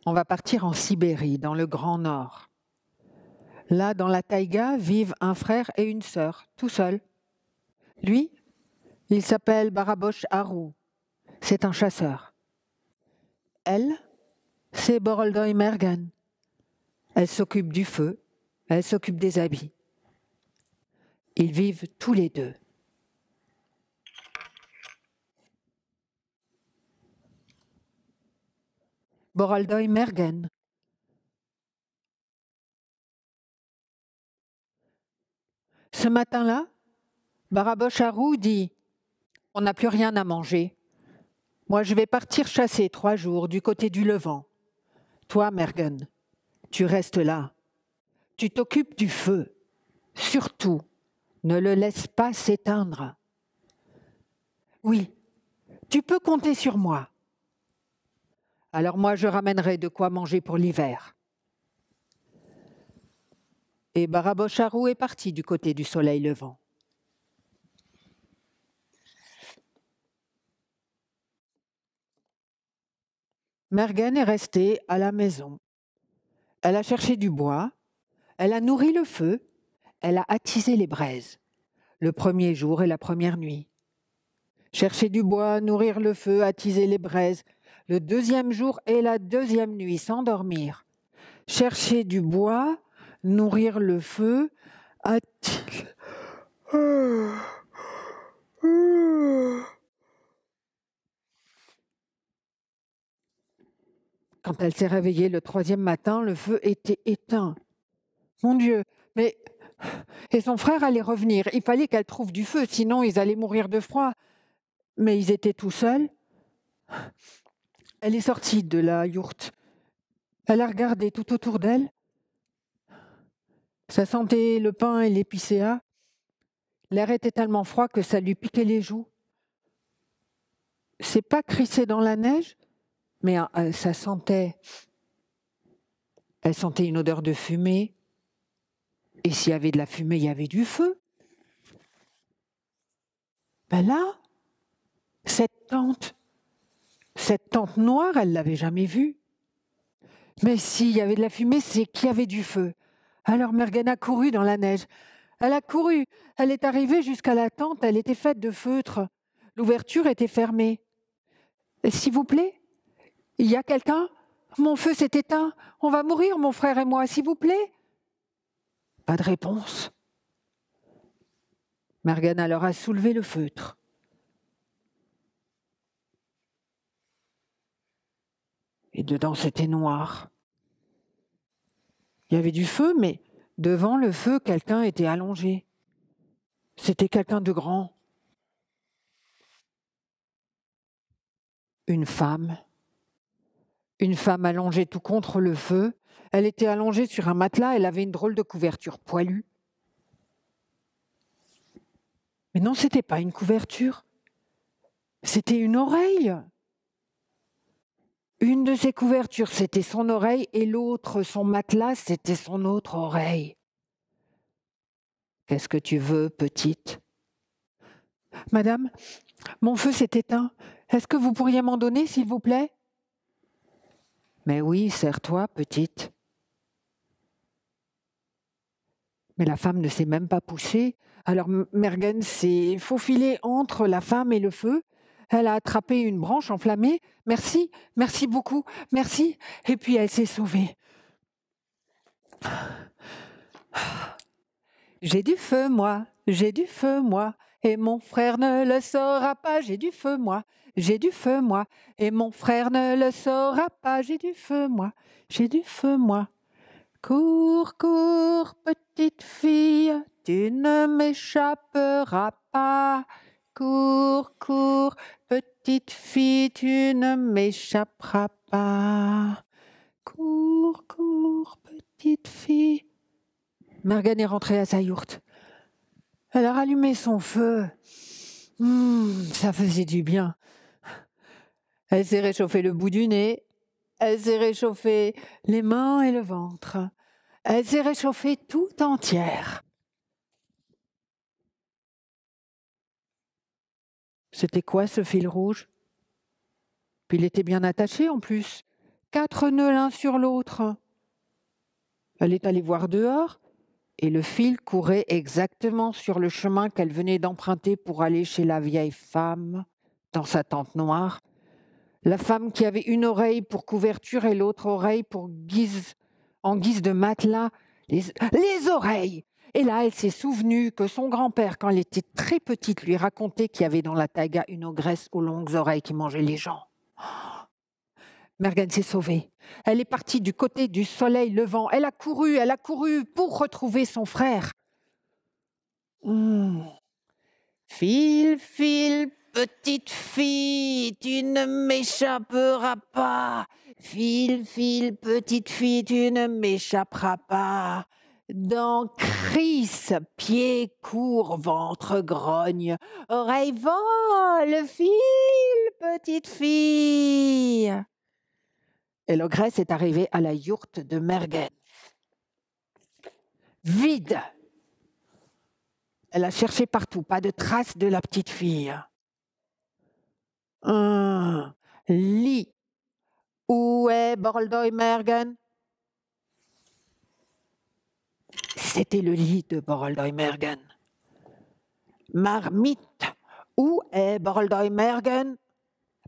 On va partir en Sibérie, dans le Grand Nord. Là, dans la taïga, vivent un frère et une sœur, tout seuls. Lui, il s'appelle Barabosh Haru. C'est un chasseur. Elle, c'est Boroldoy Mergen. Elle s'occupe du feu, elle s'occupe des habits. Ils vivent tous les deux. Boroldoy Mergen. Ce matin-là, Barabosh Haru dit « On n'a plus rien à manger. Moi, je vais partir chasser 3 jours du côté du Levant. Toi, Mergen, tu restes là. Tu t'occupes du feu. Surtout, ne le laisse pas s'éteindre. Oui, tu peux compter sur moi. Alors moi, je ramènerai de quoi manger pour l'hiver. » Et Barabosh Haru est parti du côté du soleil levant. Mergen est restée à la maison. Elle a cherché du bois, elle a nourri le feu, elle a attisé les braises, le premier jour et la première nuit. Chercher du bois, nourrir le feu, attiser les braises, le deuxième jour et la deuxième nuit, sans dormir. Chercher du bois, nourrir le feu, attiser... Quand elle s'est réveillée le 3e matin, le feu était éteint. Mon Dieu, mais... Et son frère allait revenir. Il fallait qu'elle trouve du feu, sinon ils allaient mourir de froid. Mais ils étaient tout seuls. Elle est sortie de la yourte. Elle a regardé tout autour d'elle. Ça sentait le pain et l'épicéa. L'air était tellement froid que ça lui piquait les joues. C'est pas crissé dans la neige, mais ça sentait... Elle sentait une odeur de fumée. Et s'il y avait de la fumée, il y avait du feu. Ben là, cette tente noire, elle ne l'avait jamais vue. Mais s'il y avait de la fumée, c'est qu'il y avait du feu. Alors Mergen a couru dans la neige. Elle a couru. Elle est arrivée jusqu'à la tente. Elle était faite de feutre. L'ouverture était fermée. « S'il vous plaît, il y a quelqu'un ? Mon feu s'est éteint. On va mourir, mon frère et moi, s'il vous plaît ?» Pas de réponse. Mergen alors a soulevé le feutre. Et dedans, c'était noir. Il y avait du feu, mais devant le feu, quelqu'un était allongé. C'était quelqu'un de grand. Une femme allongée tout contre le feu. Elle était allongée sur un matelas, elle avait une drôle de couverture poilue. Mais non, c'était pas une couverture, c'était une oreille. Une de ses couvertures, c'était son oreille, et l'autre, son matelas, c'était son autre oreille. « Qu'est-ce que tu veux, petite ? » ?»« Madame, mon feu s'est éteint. Est-ce que vous pourriez m'en donner, s'il vous plaît ? » ?»« Mais oui, sers-toi, petite. » Mais la femme ne s'est même pas poussée. Alors Mergen s'est faufilée entre la femme et le feu. Elle a attrapé une branche enflammée. « Merci, merci beaucoup, merci. » Et puis elle s'est sauvée. « J'ai du feu, moi, j'ai du feu, moi. Et mon frère ne le saura pas, j'ai du feu, moi. J'ai du feu, moi. Et mon frère ne le saura pas, j'ai du feu, moi. J'ai du feu, moi. Cours, cours, petite fille, tu ne m'échapperas pas. Cours, cours, petite fille, tu ne m'échapperas pas. Cours, cours, petite fille. » Mergen est rentrée à sa yourte. Elle a rallumé son feu. Ça faisait du bien. Elle s'est réchauffé le bout du nez. Elle s'est réchauffé les mains et le ventre. Elle s'est réchauffée tout entière. C'était quoi ce fil rouge ? Puis il était bien attaché en plus. 4 nœuds l'un sur l'autre. Elle est allée voir dehors et le fil courait exactement sur le chemin qu'elle venait d'emprunter pour aller chez la vieille femme dans sa tente noire. La femme qui avait une oreille pour couverture et l'autre oreille en guise de matelas. Les oreilles! Et là, elle s'est souvenue que son grand-père, quand elle était très petite, lui racontait qu'il y avait dans la taïga une ogresse aux longues oreilles qui mangeait les gens. Mergen s'est sauvée. Elle est partie du côté du soleil levant. Elle a couru pour retrouver son frère. File, file, petite fille, tu ne m'échapperas pas. File, file, petite fille, tu ne m'échapperas pas. Dents crissent, pieds courts, ventre grogne, oreille vole, file, petite fille. Et l'ogresse est arrivée à la yourte de Mergen. Vide. Elle a cherché partout, pas de trace de la petite fille. Un lit. Où est Boroldoy Mergen? C'était le lit de Boroldoy Mergen. Marmite. Où est Boroldoy Mergen?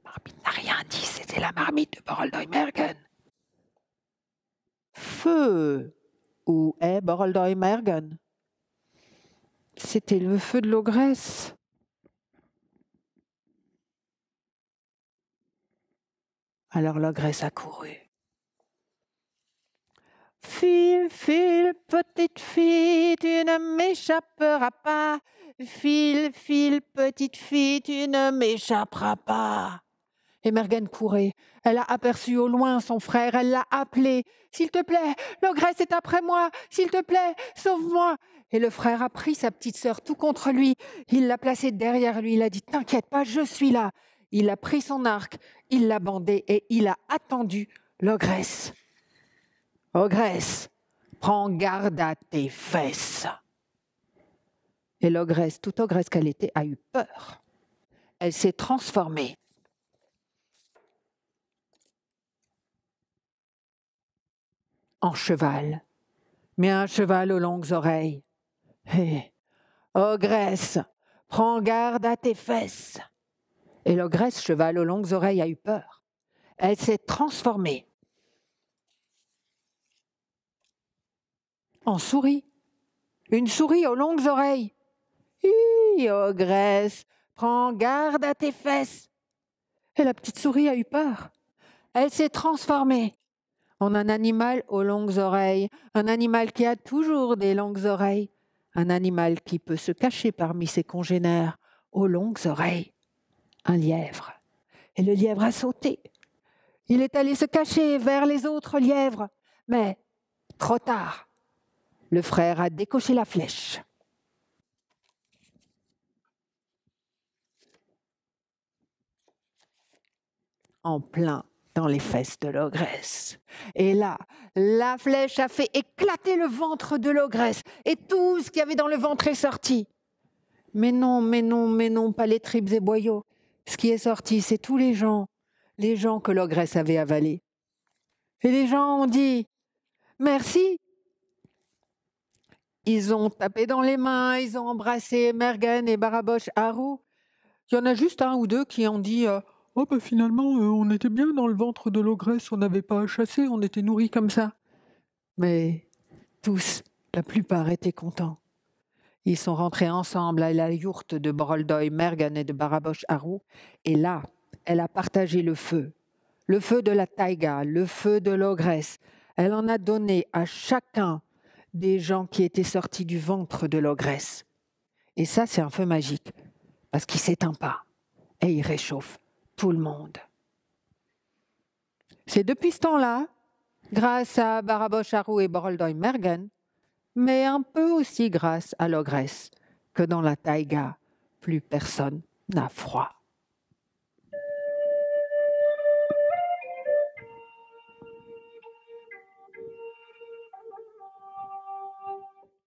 La marmite n'a rien dit, c'était la marmite de Boroldoy Mergen. Feu. Où est Boroldoy Mergen? C'était le feu de l'ogresse. Alors l'ogresse a couru. File, file, petite fille, tu ne m'échapperas pas. File, file, petite fille, tu ne m'échapperas pas. Et Mergen courait. Elle a aperçu au loin son frère, elle l'a appelé. « S'il te plaît, l'ogresse est après moi, s'il te plaît, sauve-moi !» Et le frère a pris sa petite sœur tout contre lui. Il l'a placée derrière lui, il a dit « T'inquiète pas, je suis là !» Il a pris son arc, il l'a bandé et il a attendu l'ogresse. « Ogresse, prends garde à tes fesses !» Et l'ogresse, toute ogresse qu'elle était, a eu peur. Elle s'est transformée en cheval, mais un cheval aux longues oreilles. Hé, ogresse, prends garde à tes fesses. Et l'ogresse, cheval aux longues oreilles, a eu peur. Elle s'est transformée en souris, une souris aux longues oreilles. Hi, ogresse, prends garde à tes fesses. Et la petite souris a eu peur. Elle s'est transformée en un animal aux longues oreilles, un animal qui a toujours des longues oreilles, un animal qui peut se cacher parmi ses congénères aux longues oreilles, un lièvre. Et le lièvre a sauté. Il est allé se cacher vers les autres lièvres, mais trop tard. Le frère a décoché la flèche. En plein dans les fesses de l'ogresse. Et là, la flèche a fait éclater le ventre de l'ogresse et tout ce qu'il y avait dans le ventre est sorti. Mais non, pas les tripes et boyaux. Ce qui est sorti, c'est tous les gens que l'ogresse avait avalés. Et les gens ont dit « Merci ». Ils ont tapé dans les mains, ils ont embrassé Mergen et Barabosh Haru. Il y en a juste un ou deux qui ont dit « Oh ben finalement, on était bien dans le ventre de l'ogresse, on n'avait pas à chasser, on était nourris comme ça. » Mais tous, la plupart étaient contents. Ils sont rentrés ensemble à la yourte de Boroldoy Mergen et de Barabosh Haru. Et là, elle a partagé le feu de la taïga, le feu de l'ogresse. Elle en a donné à chacun des gens qui étaient sortis du ventre de l'ogresse. Et ça, c'est un feu magique, parce qu'il ne s'éteint pas et il réchauffe tout le monde. C'est depuis ce temps-là, grâce à Barabosh Haru et Boroldoy Mergen, mais un peu aussi grâce à l'ogresse, que dans la taïga, plus personne n'a froid.